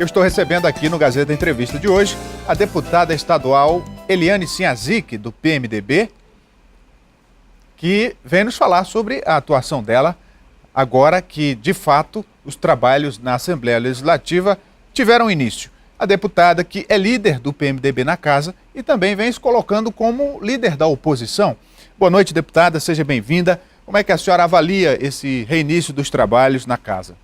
Eu estou recebendo aqui no Gazeta Entrevista de hoje a deputada estadual Eliane Sinhazic, do PMDB, que vem nos falar sobre a atuação dela agora que, de fato, os trabalhos na Assembleia Legislativa tiveram início. A deputada que é líder do PMDB na casa e também vem se colocando como líder da oposição. Boa noite, deputada, seja bem-vinda. Como é que a senhora avalia esse reinício dos trabalhos na casa?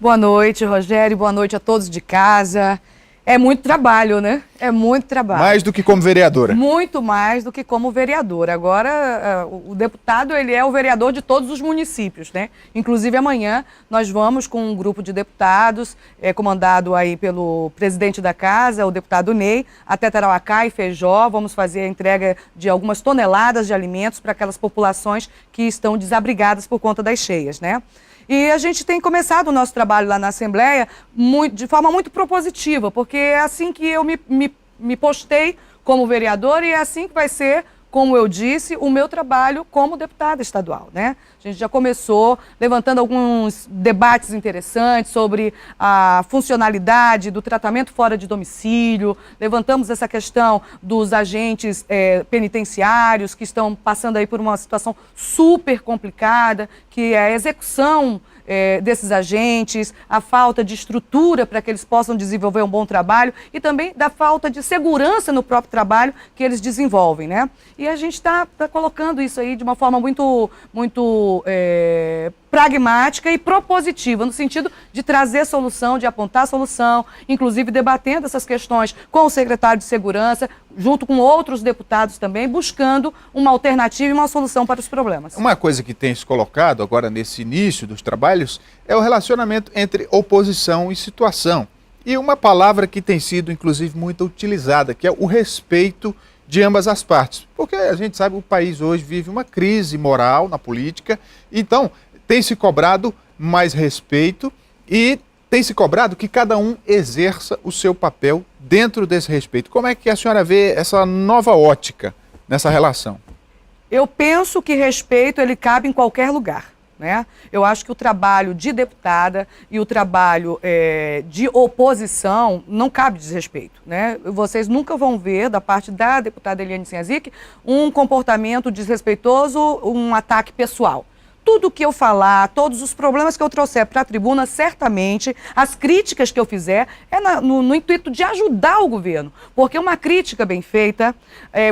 Boa noite, Rogério. Boa noite a todos de casa. É muito trabalho, né? É muito trabalho. Mais do que como vereadora? Muito mais do que como vereadora. Agora, o deputado, ele é o vereador de todos os municípios, né? Inclusive, amanhã, nós vamos com um grupo de deputados, comandado aí pelo presidente da casa, o deputado Ney, até Tarauacá e Feijó. Vamos fazer a entrega de algumas toneladas de alimentos para aquelas populações que estão desabrigadas por conta das cheias, né? E a gente tem começado o nosso trabalho lá na Assembleia de forma muito propositiva, porque é assim que eu me postei como vereadora e é assim que vai ser, como eu disse, o meu trabalho como deputada estadual, né? A gente já começou levantando alguns debates interessantes sobre a funcionalidade do tratamento fora de domicílio, levantamos essa questão dos agentes penitenciários que estão passando aí por uma situação super complicada, que é a execução desses agentes, a falta de estrutura para que eles possam desenvolver um bom trabalho e também da falta de segurança no próprio trabalho que eles desenvolvem, né? E a gente está colocando isso aí de uma forma muito pragmática e propositiva, no sentido de trazer solução, de apontar solução, inclusive debatendo essas questões com o secretário de Segurança, junto com outros deputados também, buscando uma alternativa e uma solução para os problemas. Uma coisa que tem se colocado agora nesse início dos trabalhos é o relacionamento entre oposição e situação. E uma palavra que tem sido, inclusive, muito utilizada, que é o respeito de ambas as partes. Porque a gente sabe que o país hoje vive uma crise moral na política, então tem se cobrado mais respeito e tem se cobrado que cada um exerça o seu papel dentro desse respeito. Como é que a senhora vê essa nova ótica nessa relação? Eu penso que respeito ele cabe em qualquer lugar, né? Eu acho que o trabalho de deputada e o trabalho de oposição não cabe desrespeito, né? Vocês nunca vão ver, da parte da deputada Eliane Sinhazic, um comportamento desrespeitoso, um ataque pessoal. Tudo que eu falar, todos os problemas que eu trouxer para a tribuna, certamente, as críticas que eu fizer, no intuito de ajudar o governo. Porque uma crítica bem feita,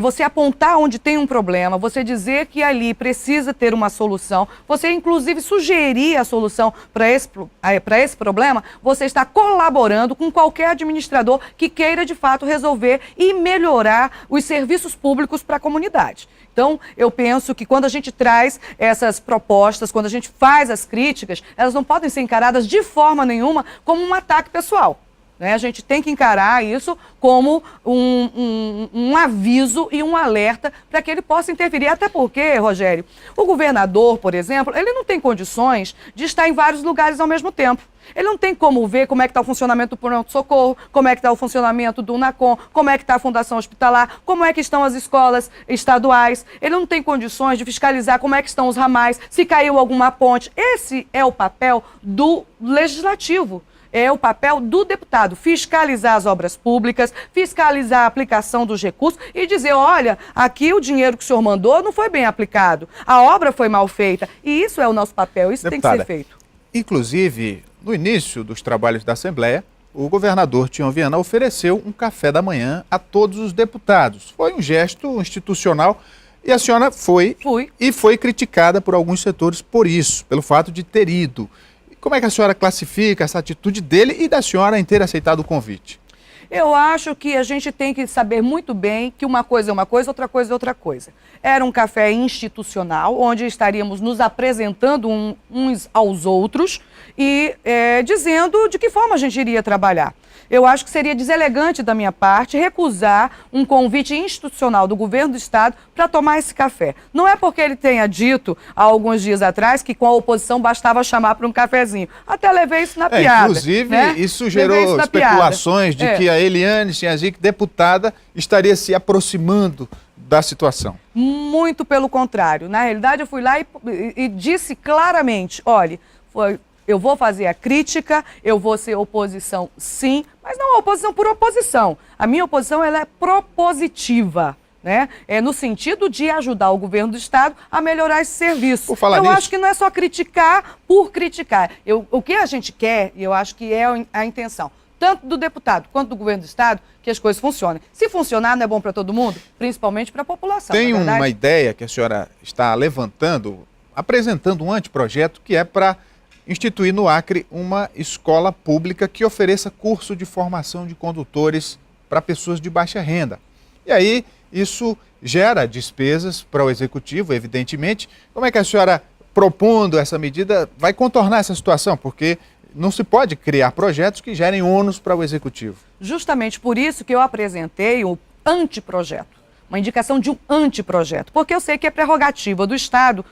você apontar onde tem um problema, você dizer que ali precisa ter uma solução, você inclusive sugerir a solução para esse problema, você está colaborando com qualquer administrador que queira de fato resolver e melhorar os serviços públicos para a comunidade. Então, eu penso que quando a gente traz essas propostas, quando a gente faz as críticas, elas não podem ser encaradas de forma nenhuma como um ataque pessoal, né? A gente tem que encarar isso como um aviso e um alerta para que ele possa interferir. Até porque, Rogério, o governador, por exemplo, ele não tem condições de estar em vários lugares ao mesmo tempo. Ele não tem como ver como é que está o funcionamento do pronto-socorro, como é que está o funcionamento do UNACOM, como é que está a Fundação Hospitalar, como é que estão as escolas estaduais. Ele não tem condições de fiscalizar como é que estão os ramais, se caiu alguma ponte. Esse é o papel do legislativo. É o papel do deputado, fiscalizar as obras públicas, fiscalizar a aplicação dos recursos e dizer, olha, aqui o dinheiro que o senhor mandou não foi bem aplicado, a obra foi mal feita. E isso é o nosso papel, isso deputada, tem que ser feito. Inclusive, no início dos trabalhos da Assembleia, o governador Tião Viana ofereceu um café da manhã a todos os deputados. Foi um gesto institucional e a senhora foi criticada por alguns setores por isso, pelo fato de ter ido. Como é que a senhora classifica essa atitude dele e da senhora em ter aceitado o convite? Eu acho que a gente tem que saber muito bem que uma coisa é uma coisa, outra coisa é outra coisa. Era um café institucional, onde estaríamos nos apresentando uns aos outros e dizendo de que forma a gente iria trabalhar. Eu acho que seria deselegante da minha parte recusar um convite institucional do governo do estado para tomar esse café. Não é porque ele tenha dito há alguns dias atrás que com a oposição bastava chamar para um cafezinho. Até levei isso na piada. Inclusive, né? isso gerou especulações de que a Eliane Sinhazic, deputada, estaria se aproximando da situação. Muito pelo contrário. Na realidade, eu fui lá e disse claramente, olha, eu vou fazer a crítica, eu vou ser oposição sim, mas não oposição por oposição. A minha oposição ela é propositiva. Né? É no sentido de ajudar o governo do estado a melhorar esse serviço. Eu acho que não é só criticar por criticar. O que a gente quer, e eu acho que é a intenção, tanto do deputado quanto do governo do estado, que as coisas funcionem. Se funcionar, não é bom para todo mundo? Principalmente para a população. Tem uma ideia que a senhora está levantando, apresentando um anteprojeto que é para instituir no Acre uma escola pública que ofereça curso de formação de condutores para pessoas de baixa renda. E aí, isso gera despesas para o executivo, evidentemente. Como é que a senhora, propondo essa medida, vai contornar essa situação? Porque não se pode criar projetos que gerem ônus para o executivo. Justamente por isso que eu apresentei o anteprojeto, uma indicação de um anteprojeto, porque eu sei que é prerrogativa do Estado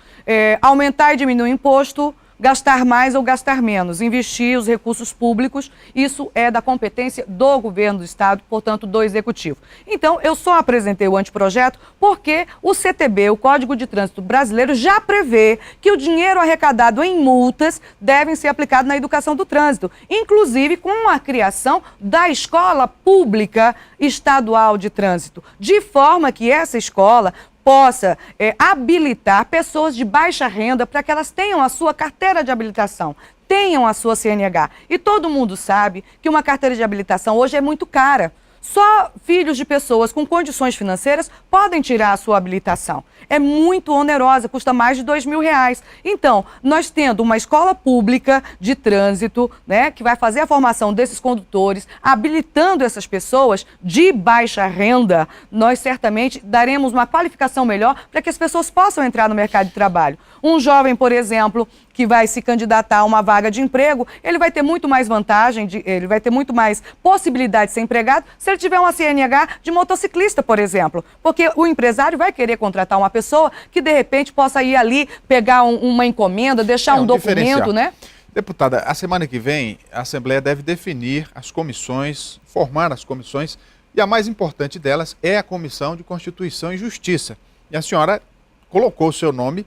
aumentar e diminuir o imposto, gastar mais ou gastar menos, investir os recursos públicos, isso é da competência do governo do estado, portanto do executivo. Então, eu só apresentei o anteprojeto porque o CTB, o Código de Trânsito Brasileiro, já prevê que o dinheiro arrecadado em multas deve ser aplicado na educação do trânsito, inclusive com a criação da Escola Pública Estadual de Trânsito, de forma que essa escola possa habilitar pessoas de baixa renda para que elas tenham a sua carteira de habilitação, tenham a sua CNH. E todo mundo sabe que uma carteira de habilitação hoje é muito cara. Só filhos de pessoas com condições financeiras podem tirar a sua habilitação. É muito onerosa, custa mais de R$2.000. Então, nós tendo uma escola pública de trânsito, né, que vai fazer a formação desses condutores, habilitando essas pessoas de baixa renda, nós certamente daremos uma qualificação melhor para que as pessoas possam entrar no mercado de trabalho. Um jovem, por exemplo, que vai se candidatar a uma vaga de emprego, ele vai ter muito mais vantagem, ele vai ter muito mais possibilidade de ser empregado se ele tiver uma CNH de motociclista, por exemplo. Porque o empresário vai querer contratar uma pessoa que, de repente, possa ir ali, pegar uma encomenda, deixar um documento, né? Deputada, a semana que vem, a Assembleia deve definir as comissões, formar as comissões, e a mais importante delas é a Comissão de Constituição e Justiça. E a senhora colocou o seu nome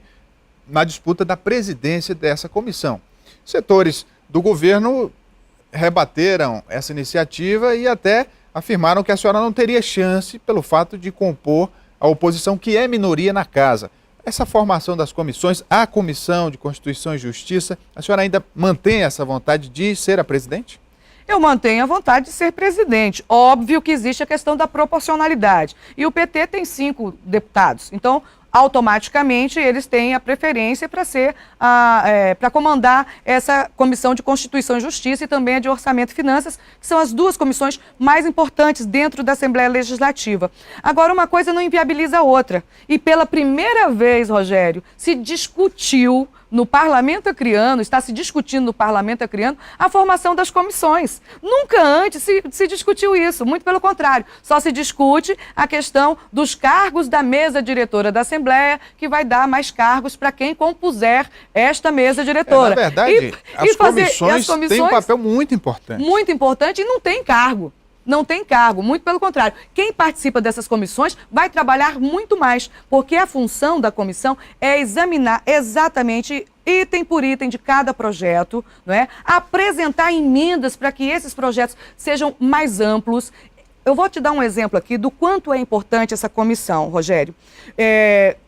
na disputa da presidência dessa comissão. Setores do governo rebateram essa iniciativa e até afirmaram que a senhora não teria chance pelo fato de compor a oposição, que é minoria na casa. Essa formação das comissões, a Comissão de Constituição e Justiça, a senhora ainda mantém essa vontade de ser a presidente? Eu mantenho a vontade de ser presidente. Óbvio que existe a questão da proporcionalidade. E o PT tem 5 deputados. Então, automaticamente, eles têm a preferência para ser para comandar essa Comissão de Constituição e Justiça e também a de Orçamento e Finanças, que são as 2 comissões mais importantes dentro da Assembleia Legislativa. Agora, uma coisa não inviabiliza a outra. E pela primeira vez, Rogério, se discutiu no Parlamento Acreano, está se discutindo no Parlamento Acreano a formação das comissões. Nunca antes se discutiu isso, muito pelo contrário. Só se discute a questão dos cargos da mesa diretora da Assembleia, que vai dar mais cargos para quem compuser esta mesa diretora. Na verdade, as comissões têm um papel muito importante. Muito importante e não tem cargo. Não tem cargo, muito pelo contrário. Quem participa dessas comissões vai trabalhar muito mais, porque a função da comissão é examinar exatamente item por item de cada projeto, não é? Apresentar emendas para que esses projetos sejam mais amplos. Eu vou te dar um exemplo aqui do quanto é importante essa comissão, Rogério.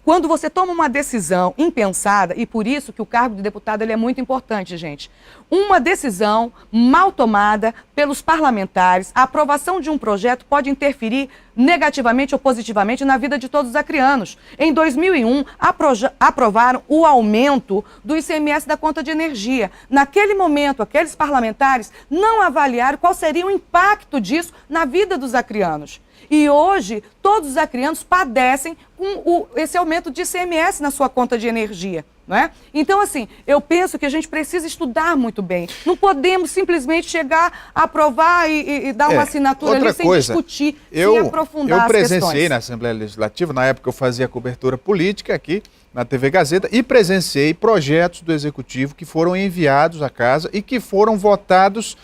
Quando você toma uma decisão impensada, e por isso que o cargo de deputado ele é muito importante, gente. Uma decisão mal tomada pelos parlamentares, a aprovação de um projeto pode interferir negativamente ou positivamente na vida de todos os acreanos. Em 2001, aprovaram o aumento do ICMS da conta de energia. Naquele momento, aqueles parlamentares não avaliaram qual seria o impacto disso na vida dos acreanos. E hoje, todos os acreanos padecem com esse aumento de ICMS na sua conta de energia, não é? Então, assim, eu penso que a gente precisa estudar muito bem. Não podemos simplesmente chegar a aprovar e dar uma assinatura ali sem discutir, sem aprofundar as questões. Eu presenciei na Assembleia Legislativa, na época eu fazia cobertura política aqui na TV Gazeta, e presenciei projetos do Executivo que foram enviados à casa e que foram votados.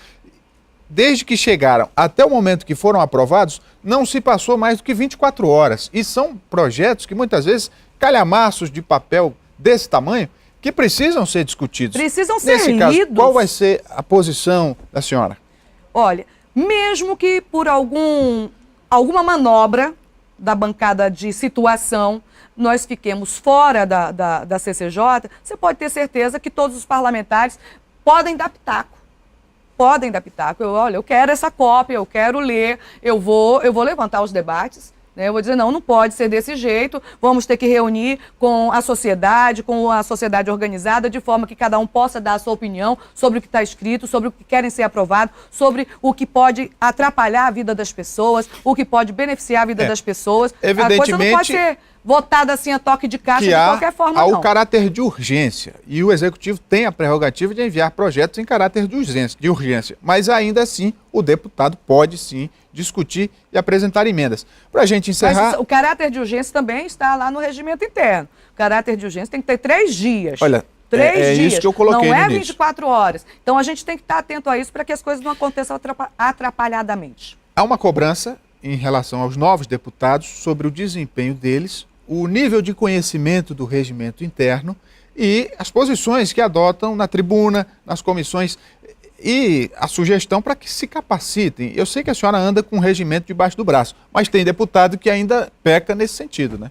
Desde que chegaram até o momento que foram aprovados, não se passou mais do que 24 horas. E são projetos que muitas vezes, calhamaços de papel desse tamanho, que precisam ser discutidos. Precisam ser Nesse caso, lidos. qual vai ser a posição da senhora? Olha, mesmo que por alguma manobra da bancada de situação nós fiquemos fora da CCJ, você pode ter certeza que todos os parlamentares podem dar pitaco. Podem dar pitaco. Olha, eu quero essa cópia, eu quero ler, eu vou levantar os debates. Eu vou dizer, não pode ser desse jeito, vamos ter que reunir com a sociedade organizada, de forma que cada um possa dar a sua opinião sobre o que está escrito, sobre o que querem ser aprovado, sobre o que pode atrapalhar a vida das pessoas, o que pode beneficiar a vida das pessoas. Evidentemente, a coisa não pode ser votada assim a toque de caixa de qualquer forma, há não. o caráter de urgência, e o Executivo tem a prerrogativa de enviar projetos em caráter de urgência, mas ainda assim o deputado pode sim discutir e apresentar emendas. Para a gente encerrar... Mas o caráter de urgência também está lá no regimento interno. O caráter de urgência tem que ter 3 dias. Olha, 3 dias. Isso que eu coloquei não no é início. 24 horas. Então a gente tem que estar atento a isso para que as coisas não aconteçam atrapalhadamente. Há uma cobrança em relação aos novos deputados sobre o desempenho deles, o nível de conhecimento do regimento interno e as posições que adotam na tribuna, nas comissões, e a sugestão para que se capacitem. Eu sei que a senhora anda com um regimento debaixo do braço, mas tem deputado que ainda peca nesse sentido, né?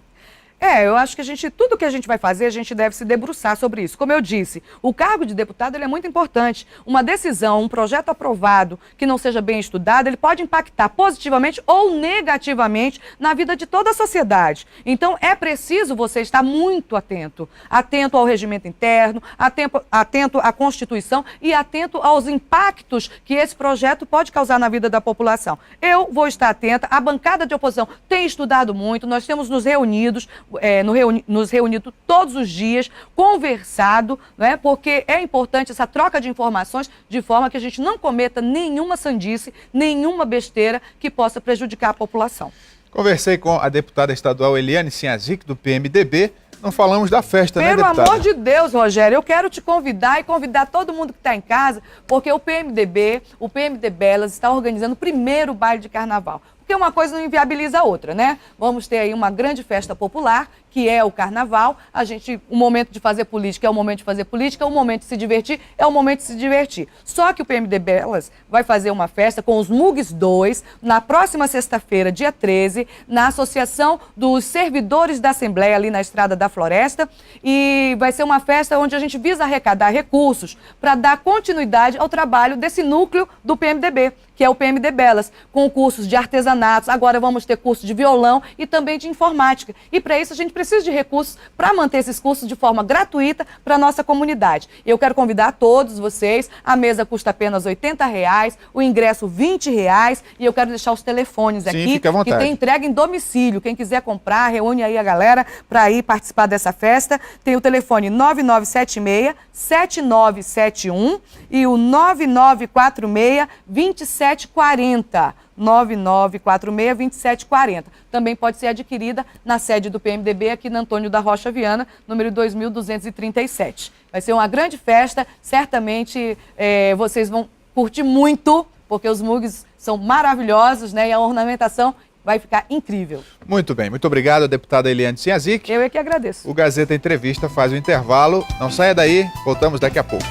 Eu acho que tudo que a gente vai fazer, a gente deve se debruçar sobre isso. Como eu disse, o cargo de deputado ele é muito importante. Uma decisão, um projeto aprovado que não seja bem estudado, ele pode impactar positivamente ou negativamente na vida de toda a sociedade. Então, é preciso você estar muito atento. Atento ao regimento interno, atento à Constituição e atento aos impactos que esse projeto pode causar na vida da população. Eu vou estar atenta, a bancada de oposição tem estudado muito, nós temos nos reunido todos os dias, conversado, né, porque é importante essa troca de informações de forma que a gente não cometa nenhuma sandice, nenhuma besteira que possa prejudicar a população. Conversei com a deputada estadual Eliane Sinhazic, do PMDB. Não falamos da festa, né, deputada? Pelo amor de Deus, Rogério, eu quero te convidar e convidar todo mundo que está em casa, porque o PMDB Belas, está organizando o primeiro baile de carnaval. Porque uma coisa não inviabiliza a outra, né? Vamos ter aí uma grande festa popular, que é o carnaval. O momento de fazer política é o momento de fazer política, o momento de se divertir é o momento de se divertir. Só que o Belas vai fazer uma festa com os MUGs 2, na próxima sexta-feira, dia 13, na Associação dos Servidores da Assembleia, ali na Estrada da Floresta. E vai ser uma festa onde a gente visa arrecadar recursos para dar continuidade ao trabalho desse núcleo do PMDB, que é o Belas, com cursos de artesanatos. Agora vamos ter curso de violão e também de informática. E para isso a gente precisa de recursos para manter esses cursos de forma gratuita para a nossa comunidade. Eu quero convidar todos vocês, a mesa custa apenas R$80, o ingresso R$20, e eu quero deixar os telefones aqui, fique à vontade, que tem entrega em domicílio. Quem quiser comprar, reúne aí a galera para ir participar dessa festa. Tem o telefone 9976-7971 e o 9946-2740. 9946-2740. Também pode ser adquirida na sede do PMDB aqui na Antônio da Rocha Viana, número 2237. Vai ser uma grande festa, certamente vocês vão curtir muito, porque os MUGs são maravilhosos, né? E a ornamentação vai ficar incrível. Muito bem, muito obrigado, deputada Eliane Sinhazic. Eu é que agradeço. O Gazeta Entrevista faz o intervalo. Não saia daí, voltamos daqui a pouco.